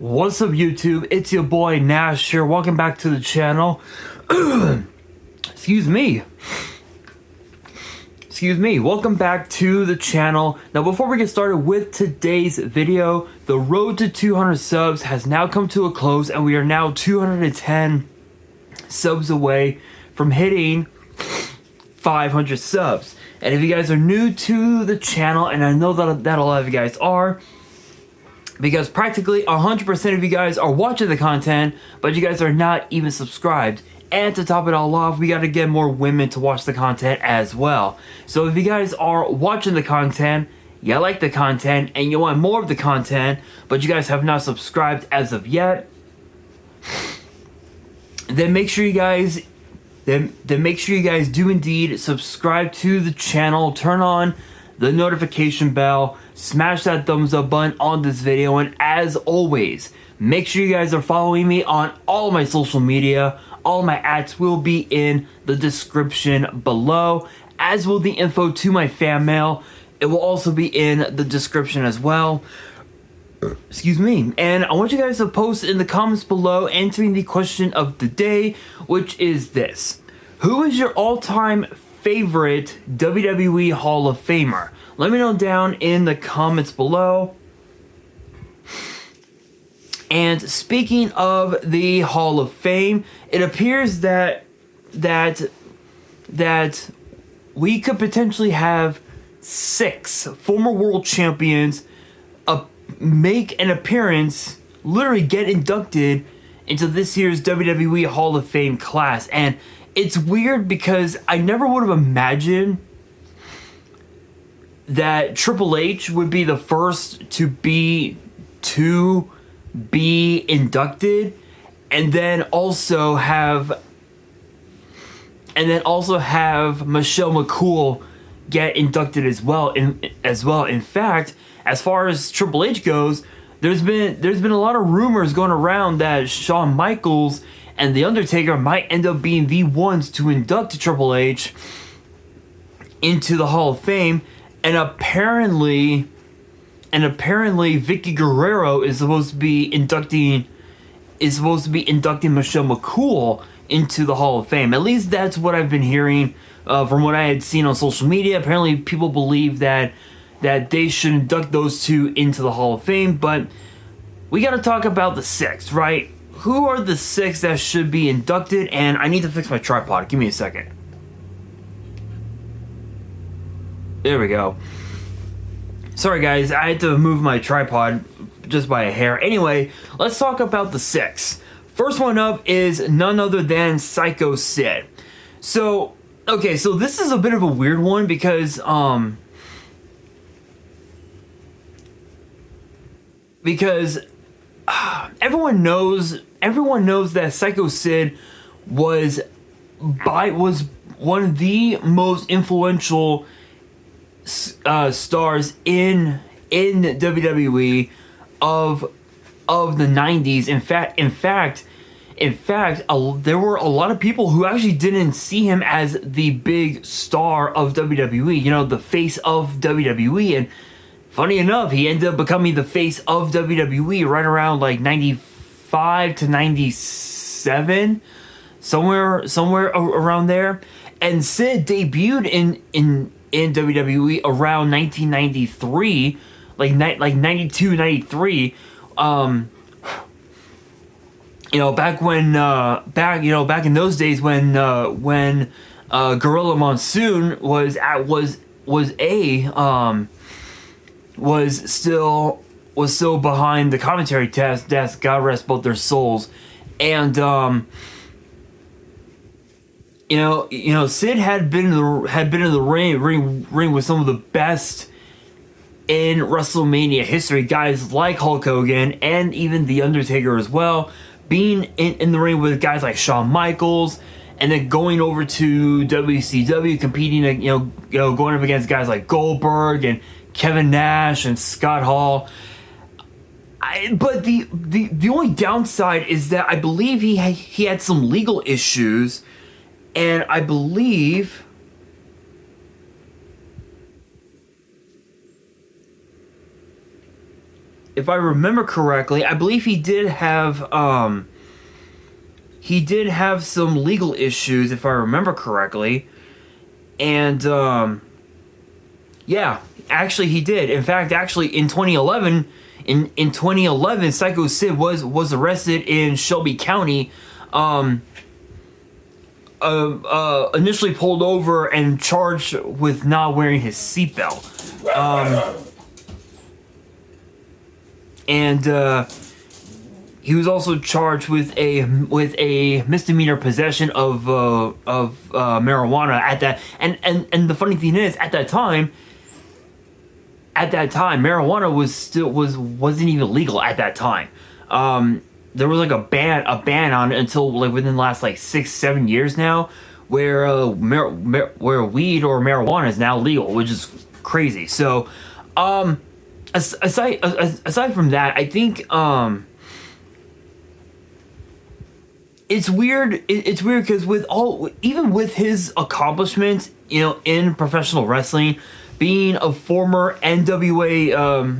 What's up, YouTube? It's your boy Nash here. Welcome back to the channel. Excuse me. Welcome back to the channel. Now, before we get started with today's video, the road to 200 subs has now come to a close, and we are now 210 subs away from hitting 500 subs. And if you guys are new to the channel, and I know that a lot of you guys are, because practically 100% of you guys are watching the content, but you guys are not even subscribed. And to top it all off, we gotta get more women to watch the content as well. So if you guys are watching the content, you like the content, and you want more of the content, but you guys have not subscribed as of yet, then make sure you guys do indeed subscribe to the channel, turn on the notification bell, smash that thumbs up button on this video, and as always, make sure you guys are following me on all my social media. All my ads will be in the description below, as will the info to my fan mail. It will also be in the description as well. Excuse me. And I want you guys to post in the comments below answering the question of the day, which is this: who is your all-time favorite WWE Hall of Famer? Let me know down in the comments below. And speaking of the Hall of Fame, it appears that we could potentially have 6 former world champions make an appearance, literally get inducted into this year's WWE Hall of Fame class. And it's weird because I never would have imagined that Triple H would be the first to be inducted, and then also have Michelle McCool get inducted as well. In fact, as far as Triple H goes, there's been a lot of rumors going around that Shawn Michaels and The Undertaker might end up being the ones to induct Triple H into the Hall of Fame, and apparently Vicky Guerrero is supposed to be inducting Michelle McCool into the Hall of Fame. At least that's what I've been hearing from what I had seen on social media. Apparently people believe that they should induct those two into the Hall of Fame, but we got to talk about the 6, right? Who are the 6 that should be inducted? And I need to fix my tripod. Give me a second. There we go. Sorry guys, I had to move my tripod just by a hair. Anyway, let's talk about the 6. First one up is none other than Psycho Sid. So, okay, so this is a bit of a weird one because everyone knows that Psycho Sid was one of the most influential stars in WWE of the 90s. In fact, there were a lot of people who actually didn't see him as the big star of WWE, you know, the face of WWE. And funny enough, he ended up becoming the face of WWE right around like 95 to 97, somewhere around there. And Sid debuted in WWE around 1993, like 92, 93. Back in those days when Gorilla Monsoon was still behind the commentary desk. God rest both their souls. And Sid had been in the ring with some of the best in WrestleMania history, guys like Hulk Hogan and even The Undertaker as well, being in the ring with guys like Shawn Michaels, and then going over to WCW, competing, going up against guys like Goldberg and Kevin Nash and Scott Hall. But the only downside is that I believe he had some legal issues. And I believe if I remember correctly, I believe he did have some legal issues, if I remember correctly. And yeah, actually he did. In fact, actually in 2011, in 2011, Psycho Sid was arrested in Shelby County, initially pulled over and charged with not wearing his seatbelt. And he was also charged with a misdemeanor possession of marijuana at that. And the funny thing is, at that time, marijuana wasn't even legal at that time. There was like a ban on it until like within the last like 6-7 years now, where where weed or marijuana is now legal, which is crazy. So, aside from that, I think it's weird. It's weird because even with his accomplishments, in professional wrestling, being a former NWA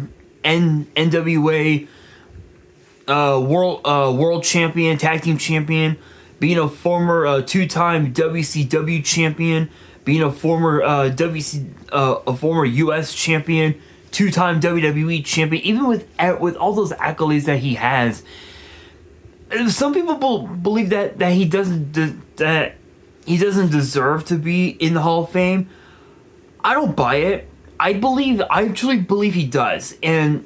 world champion, tag team champion, being a former 2-time WCW champion, being a former former US champion, 2-time WWE champion, even with all those accolades that he has, some people believe that he doesn't deserve to be in the Hall of Fame. I don't buy it. I truly believe he does. And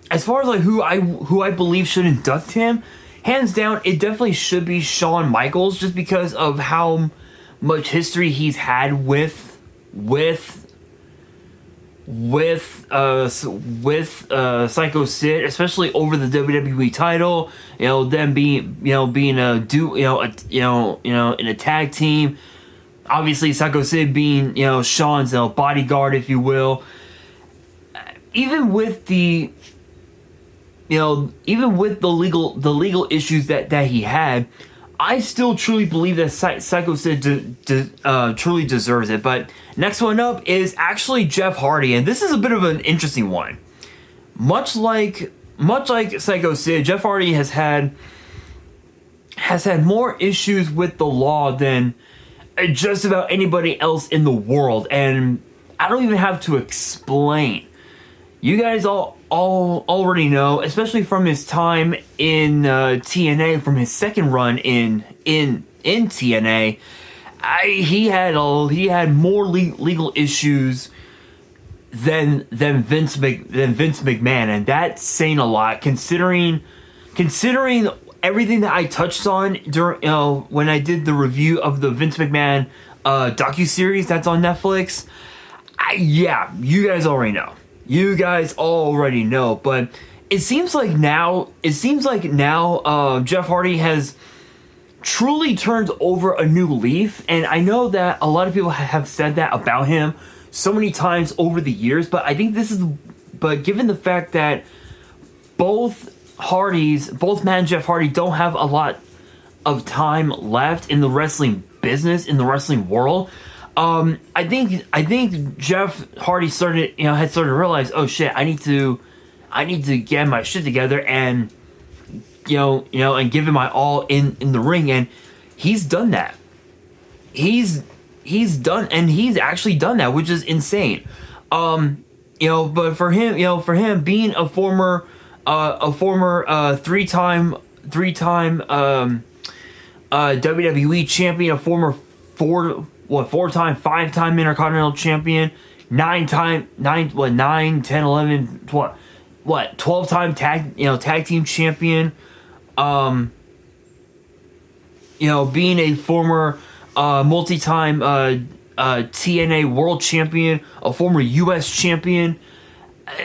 as far as like who I believe should induct him, hands down, it definitely should be Shawn Michaels, just because of how much history he's had with Psycho Sid, especially over the WWE title. Them being in a tag team. Obviously, Psycho Sid being Shawn's bodyguard, if you will. Even with the legal issues that he had, I still truly believe that Psycho Sid truly deserves it. But next one up is actually Jeff Hardy, and this is a bit of an interesting one. Much like Psycho Sid, Jeff Hardy has had more issues with the law than just about anybody else in the world, and I don't even have to explain. You guys all already know, especially from his time in TNA, from his second run in TNA, he had more legal issues than Vince McMahon, and that's saying a lot, considering everything that I touched on during when I did the review of the Vince McMahon docuseries that's on Netflix. You guys already know. But it seems like now Jeff Hardy has truly turned over a new leaf, and I know that a lot of people have said that about him so many times over the years, but I think given the fact that both Matt and Jeff Hardy don't have a lot of time left in the wrestling business, in the wrestling world, I think Jeff Hardy had started to realize, oh shit, I need to get my shit together and and give it my all in the ring, and he's done that. He's actually done that, which is insane. But for him being a former three-time WWE champion, a former four-time, 5-time Intercontinental champion, 12-time tag team champion, being a former multi-time TNA world champion, a former US champion.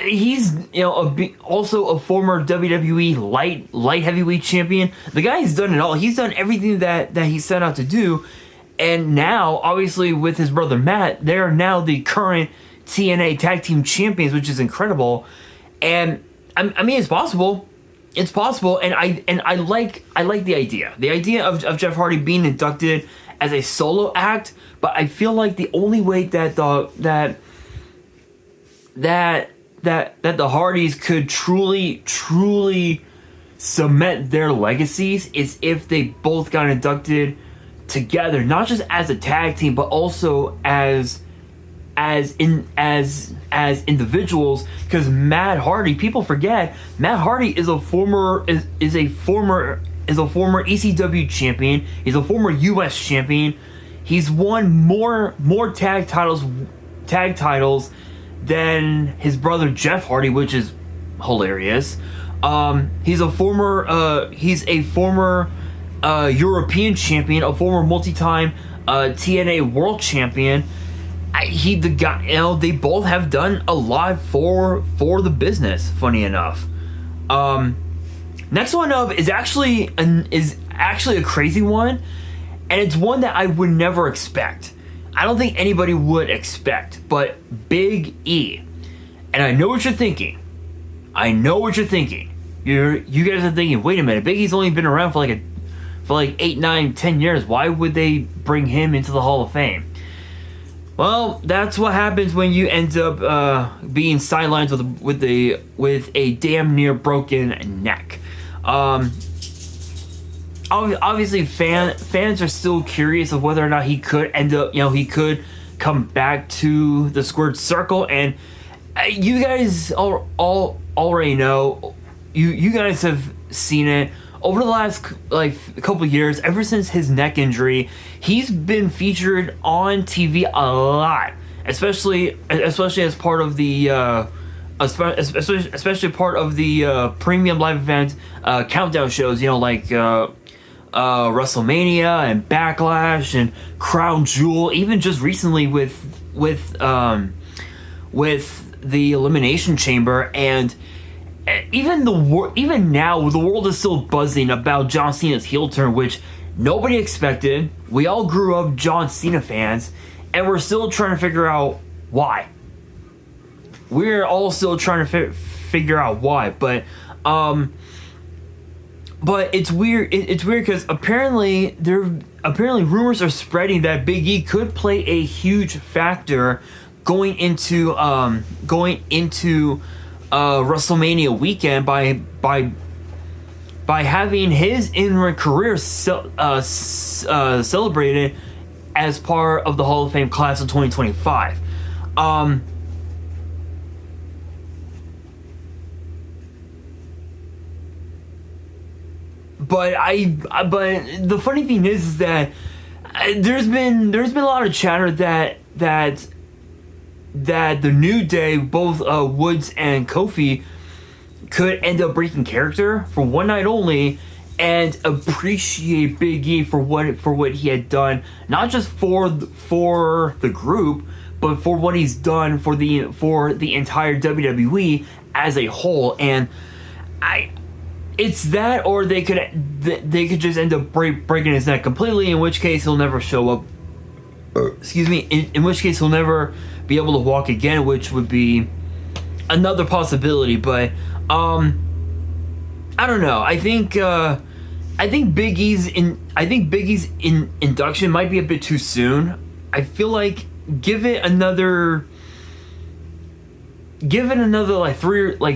He's also a former WWE light heavyweight champion. The guy's done it all. He's done everything that he set out to do. And now, obviously, with his brother Matt, they're now the current TNA tag team champions, which is incredible. And I mean, it's possible. It's possible, and I like the idea of Jeff Hardy being inducted as a solo act. But I feel like the only way that that the Hardys could truly cement their legacies is if they both got inducted together, not just as a tag team, but also as individuals. Because Matt Hardy, people forget, Matt Hardy is a former ECW champion. He's a former US champion. He's won more tag titles than his brother Jeff Hardy, which is hilarious. He's a former European champion, a former multi-time TNA World Champion. They both have done a lot for the business. Funny enough, next one up is actually a crazy one, and it's one that I would never expect. I don't think anybody would expect, but Big E. And I know what you're thinking. You guys are thinking, wait a minute, Big E's only been around for like 8, 9, 10 years. Why would they bring him into the Hall of Fame? Well, that's what happens when you end up being sidelined with a damn near broken neck. Obviously, fans are still curious of whether or not he could he could come back to the squared circle, and you guys all already know. You guys have seen it over the last couple of years. Ever since his neck injury, he's been featured on TV a lot, especially as part of the especially part of the premium live event countdown shows. WrestleMania and Backlash and Crown Jewel. Even just recently with the Elimination Chamber. And even now, the world is still buzzing about John Cena's heel turn, which nobody expected. We all grew up John Cena fans, and we're still trying to figure out why. We're all still trying to figure out why, but it's weird. It's weird because apparently rumors are spreading that Big E could play a huge factor going into WrestleMania weekend by having his in-ring career celebrated as part of the Hall of Fame class of 2025. But the funny thing is that there's been a lot of chatter that the New Day, both Woods and Kofi, could end up breaking character for one night only and appreciate Big E for what he had done, not just for the group, but for what he's done for the entire WWE as a whole. And it's that, or they could just end up breaking his neck completely, in which case he'll never show up. Excuse me. In which case he'll never be able to walk again, which would be another possibility. But I don't know. I think Big E's induction might be a bit too soon. I feel like give it another like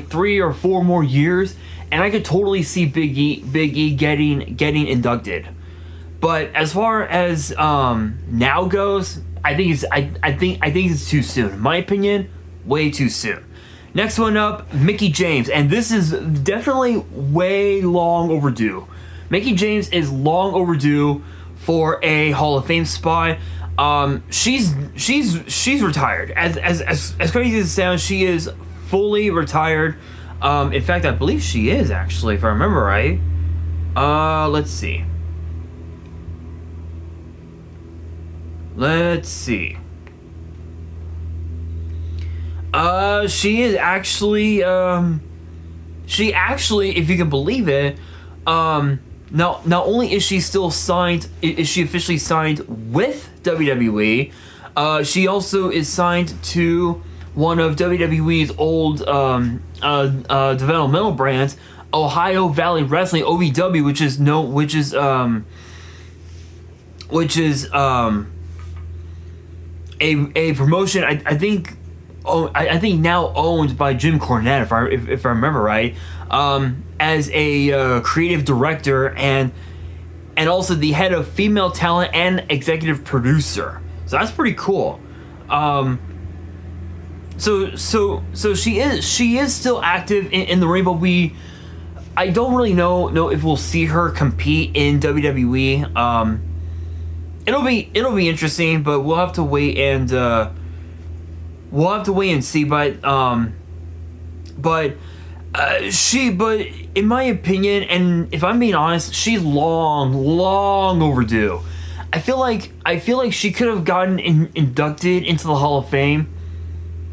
three or four more years, and I could totally see Big E getting inducted. But as far as now goes, I think it's too soon. In my opinion, way too soon. Next one up, Mickie James, and this is definitely way long overdue. Mickie James is long overdue for a Hall of Fame spot. She's retired. As crazy as it sounds, she is fully retired. In fact, I believe she is, actually, if I remember right. Let's see. She is actually, if you can believe it, not only is she still signed, is she officially signed with WWE, she also is signed to one of WWE's old developmental brands, Ohio Valley Wrestling, OVW, which is a promotion. I think I think now owned by Jim Cornette, if I remember right, as a creative director and also the head of female talent and executive producer. So that's pretty cool. So she is still active in the ring, but I don't really know if we'll see her compete in WWE. It'll be interesting, but we'll have to wait and see. But in my opinion, and if I'm being honest, she's long overdue. I feel like she could have gotten inducted into the Hall of Fame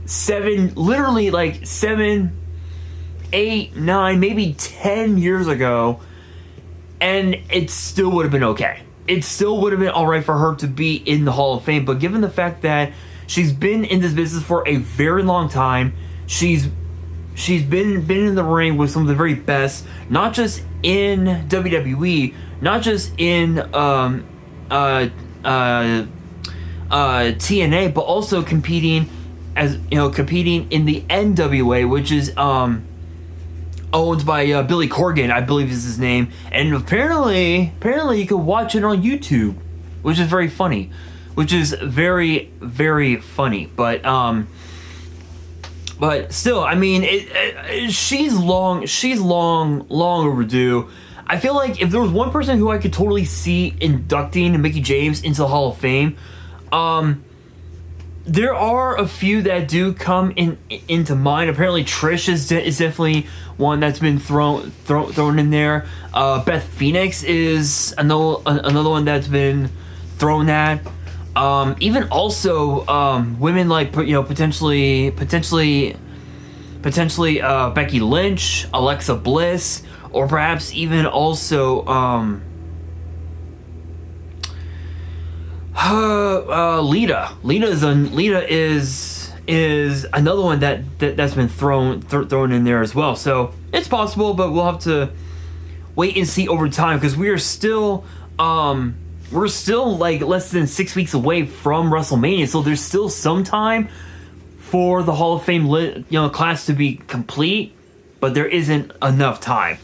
7, 8, 9, maybe 10 years ago, and it still would have been okay. It still would have been all right for her to be in the Hall of Fame. But given the fact that she's been in this business for a very long time, she's been in the ring with some of the very best, not just in WWE, not just in TNA, but also competing in the NWA, which is owned by Billy Corgan, I believe is his name, and apparently you can watch it on YouTube, which is very funny, but still, I mean, she's long overdue. I feel like if there was one person who I could totally see inducting Mickie James into the Hall of Fame, there are a few that do come into mind. Apparently, Trish is definitely one that's been thrown in there. Beth Phoenix is another one that's been thrown at. Even also women like potentially Becky Lynch, Alexa Bliss, or perhaps even also Lita. Lita is another one that's been thrown in there as well. So it's possible, but we'll have to wait and see over time, because we're still like less than 6 weeks away from WrestleMania. So there's still some time for the Hall of Fame class to be complete, but there isn't enough time.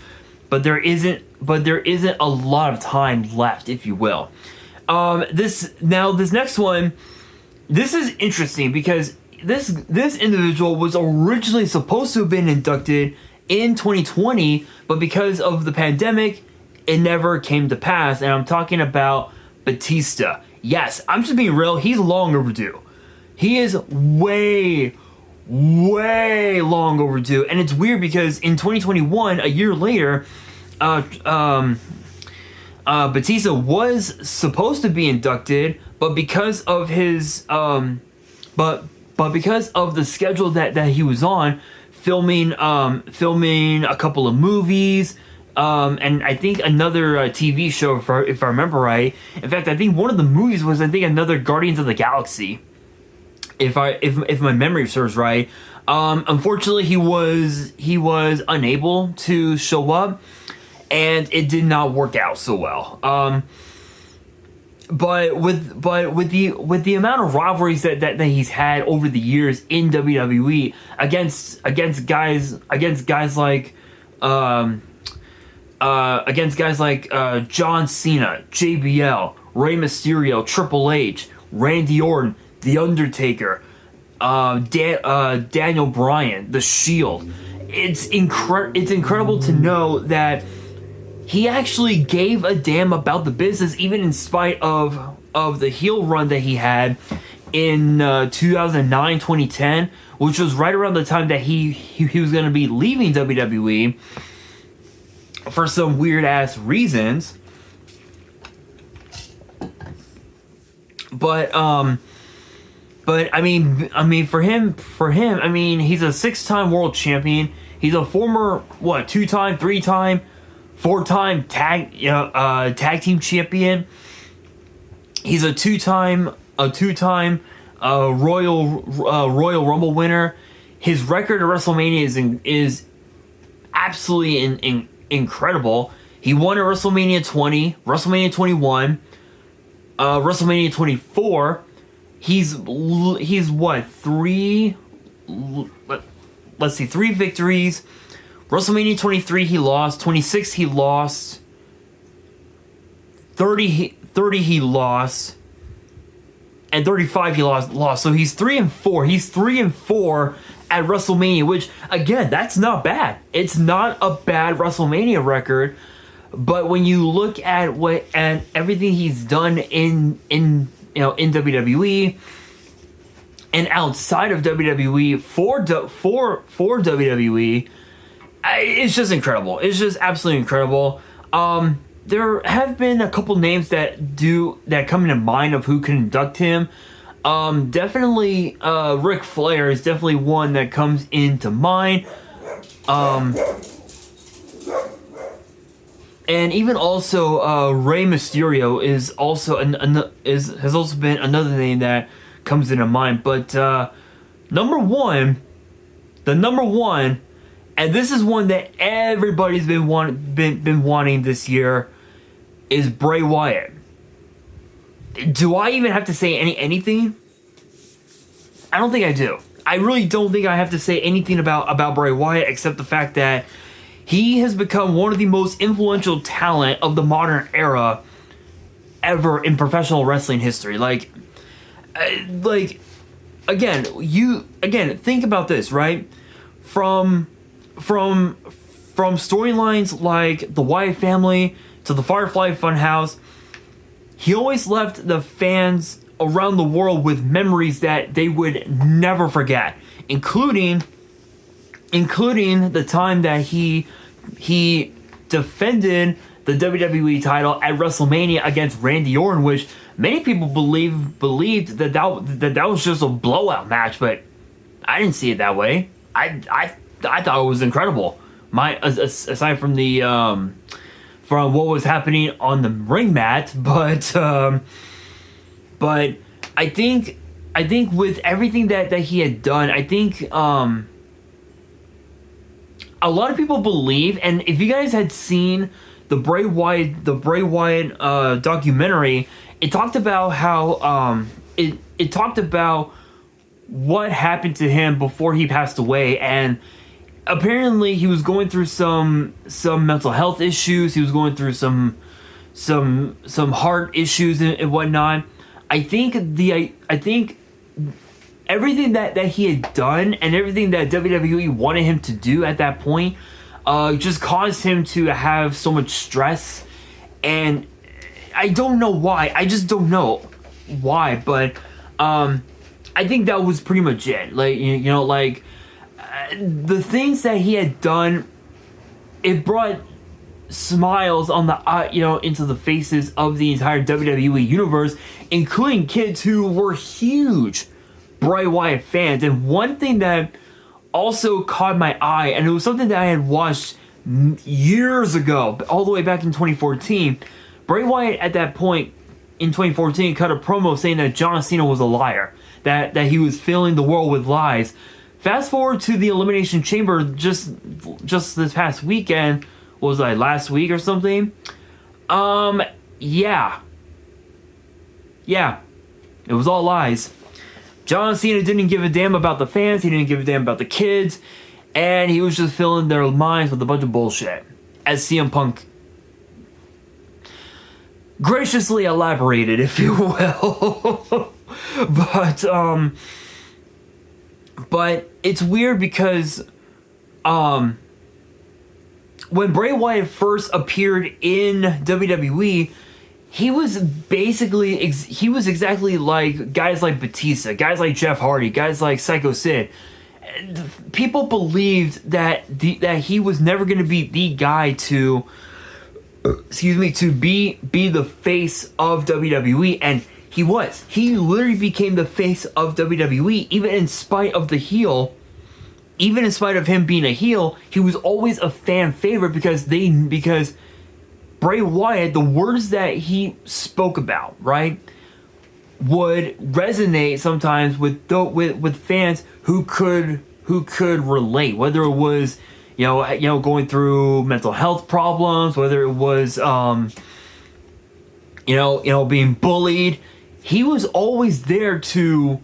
But there isn't a lot of time left, if you will. This next one, this is interesting because this individual was originally supposed to have been inducted in 2020, but because of the pandemic, it never came to pass. And I'm talking about Batista. Yes, I'm just being real. He's long overdue. He is way long overdue. And it's weird because in 2021, a year later, Batista was supposed to be inducted, but because of his but because of the schedule that he was on, filming a couple of movies, and I think another TV show, if I remember right. In fact, I think one of the movies was another Guardians of the Galaxy, if my memory serves right. Unfortunately, he was unable to show up, and it did not work out so well. But with the amount of rivalries that he's had over the years in WWE against guys like John Cena, JBL, Rey Mysterio, Triple H, Randy Orton, The Undertaker, Daniel Bryan, The Shield. It's incredible to know that he actually gave a damn about the business, even in spite of the heel run that he had in 2009, 2010, which was right around the time that he was going to be leaving WWE for some weird ass reasons. But I mean for him, I mean, he's a 6-time world champion. He's a former 2-time, 3-time, 4-time tag team champion. He's a two-time Royal Rumble winner. His record at WrestleMania is absolutely incredible. He won at WrestleMania 20, WrestleMania 21, WrestleMania 24. He's what, three let's see, 3 victories. WrestleMania 23 he lost, 26 he lost, 30 he lost, and 35 he lost. So he's 3-4. He's 3-4 at WrestleMania, which again, that's not bad. It's not a bad WrestleMania record. But when you look at everything he's done in WWE and outside of WWE for WWE, it's just incredible. It's just absolutely incredible. There have been a couple names that come into mind of who can induct him. Definitely, Ric Flair is definitely one that comes into mind. And even also Rey Mysterio is also has also been another name that comes into mind. But the number one, and this is one that everybody's been wanting this year, is Bray Wyatt. Do I even have to say anything? I don't think I do. I really don't think I have to say anything about Bray Wyatt except the fact that he has become one of the most influential talent of the modern era ever in professional wrestling history. Like again, think about this, right? From storylines like the Wyatt family to the Firefly Funhouse, he always left the fans around the world with memories that they would never forget, including the time that he defended the WWE title at WrestleMania against Randy Orton, which many people believed that was just a blowout match, but I didn't see it that way. I thought it was incredible. Aside from the from what was happening on the ring mat, but I think with everything that he had done, I think a lot of people believe, and if you guys had seen the Bray Wyatt documentary, it talked about how it talked about what happened to him before he passed away, and apparently he was going through some mental health issues. He was going through some heart issues and whatnot. I think everything that he had done and everything that WWE wanted him to do at that point just caused him to have so much stress, and I don't know why. I just don't know why, but I think that was pretty much it. Like the things that he had done, it brought smiles on the into the faces of the entire WWE universe, including kids who were huge Bray Wyatt fans. And one thing that also caught my eye, and it was something that I had watched years ago, all the way back in 2014. Bray Wyatt at that point in 2014 cut a promo saying that John Cena was a liar, that he was filling the world with lies. Fast forward to the Elimination Chamber just this past weekend. What was I, last week or something? Yeah. It was all lies. John Cena didn't give a damn about the fans. He didn't give a damn about the kids. And he was just filling their minds with a bunch of bullshit. As CM Punk graciously elaborated, if you will. But it's weird because when Bray Wyatt first appeared in WWE, he was exactly like guys like Batista, guys like Jeff Hardy, guys like Psycho Sid. People believed that he was never going to be the guy to be the face of WWE, and he was. He literally became the face of WWE, even in spite of the heel. Even in spite of him being a heel, he was always a fan favorite because Bray Wyatt, the words that he spoke about, right, would resonate sometimes with fans who could relate, whether it was going through mental health problems, whether it was being bullied. He was always there to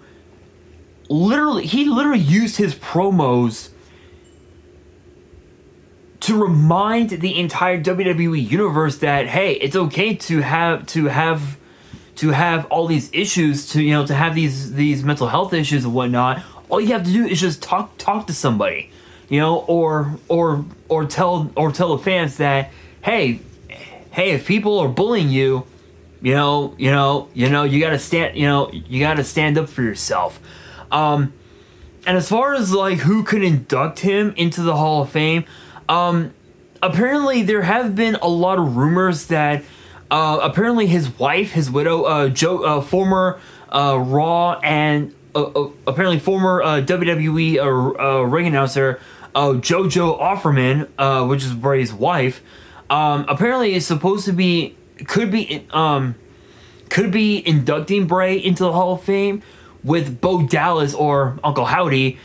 he literally used his promos to remind the entire WWE universe that, hey, it's okay to have all these issues, to have these mental health issues and whatnot. All you have to do is just talk to somebody, or tell the fans that, hey, if people are bullying you, you gotta stand up for yourself. And as far as like who could induct him into the Hall of Fame, apparently there have been a lot of rumors that apparently his wife, his widow, former Raw and apparently former WWE ring announcer JoJo Offerman, which is Bray's wife, apparently is supposed to be could be inducting Bray into the Hall of Fame, with Bo Dallas or Uncle Howdy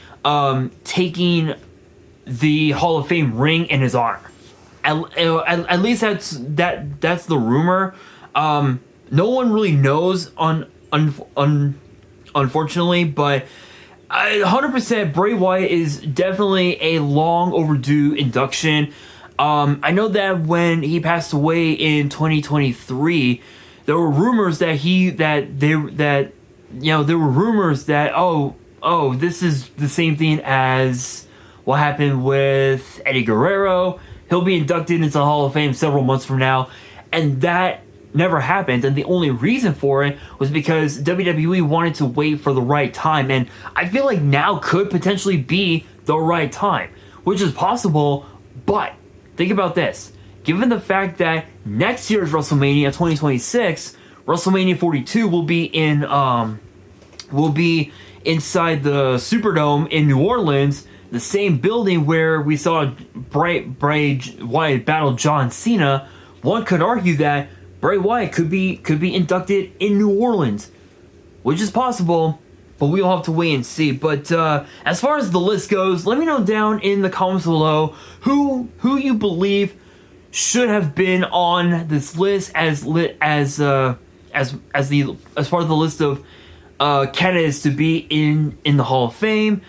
taking the Hall of Fame ring in his honor. At least that's the rumor. No one really knows unfortunately, but 100% Bray Wyatt is definitely a long overdue induction. I know that when he passed away in 2023, there were rumors that this is the same thing as what happened with Eddie Guerrero. He'll be inducted into the Hall of Fame several months from now, and that never happened. And the only reason for it was because WWE wanted to wait for the right time, and I feel like now could potentially be the right time, which is possible. But think about this: given the fact that next year's WrestleMania 2026, WrestleMania 42 will be inside the Superdome in New Orleans, the same building where we saw Bray Wyatt battle John Cena. One could argue that Bray Wyatt could be inducted in New Orleans, which is possible, but we'll have to wait and see. But as far as the list goes, let me know down in the comments below who you believe should have been on this list as part of the list of candidates to be in the Hall of Fame.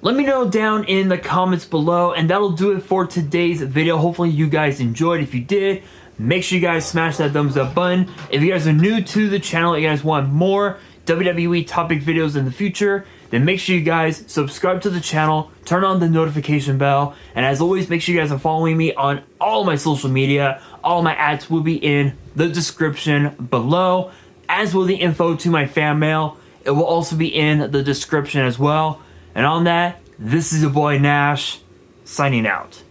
Let me know down in the comments below, and that'll do it for today's video. Hopefully you guys enjoyed. If you did, make sure you guys smash that thumbs up button. If you guys are new to the channel and you guys want more WWE topic videos in the future, then make sure you guys subscribe to the channel, turn on the notification bell, and as always, make sure you guys are following me on all my social media. All my ads will be in the description below, as will the info to my fan mail. It will also be in the description as well. And on that, this is your boy Nash, signing out.